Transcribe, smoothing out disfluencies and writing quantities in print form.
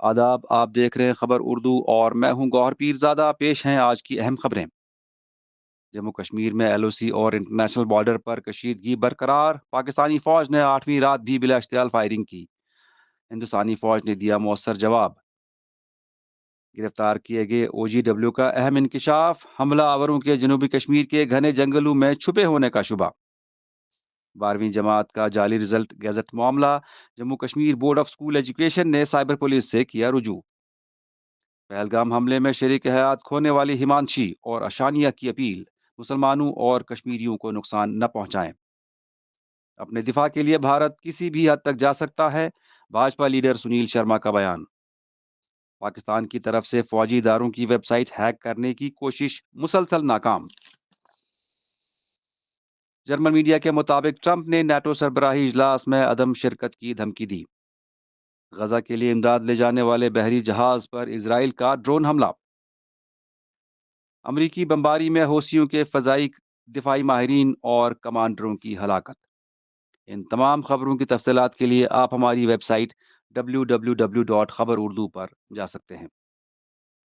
آداب، آپ دیکھ رہے ہیں خبر اردو اور میں ہوں گوہر پیرزادہ. پیش ہیں آج کی اہم خبریں. جموں کشمیر میں ایل او سی اور انٹرنیشنل بارڈر پر کشیدگی برقرار. پاکستانی فوج نے 8ویں رات بھی بلا اشتعال فائرنگ کی. ہندوستانی فوج نے دیا مؤثر جواب. گرفتار کیے گئے او جی ڈبلیو کا اہم انکشاف. حملہ آوروں کے جنوبی کشمیر کے گھنے جنگلوں میں چھپے ہونے کا شبہ. 12ویں جماعت کا جعلی رزلٹ گیزٹ معاملہ. Jammu Kashmir board of school education نے سائبر پولیس سے کیا رجوع. پہلگام حملے میں شریک حیات کھونے والی ہمانشی اور اشانیہ کی اپیل. مسلمانوں اور کشمیریوں کو نقصان نہ پہنچائیں. اپنے دفاع کے لیے بھارت کسی بھی حد تک جا سکتا ہے. بھاجپا لیڈر سنیل شرما کا بیان. پاکستان کی طرف سے فوجی اداروں کی ویب سائٹ ہیک کرنے کی کوشش مسلسل ناکام. جرمن میڈیا کے مطابق ٹرمپ نے نیٹو سربراہی اجلاس میں عدم شرکت کی دھمکی دی. غزہ کے لیے امداد لے جانے والے بحری جہاز پر اسرائیل کا ڈرون حملہ. امریکی بمباری میں حوثیوں کے فضائی دفاعی ماہرین اور کمانڈروں کی ہلاکت. ان تمام خبروں کی تفصیلات کے لیے آپ ہماری ویب سائٹ www.خبراردو پر جا سکتے ہیں.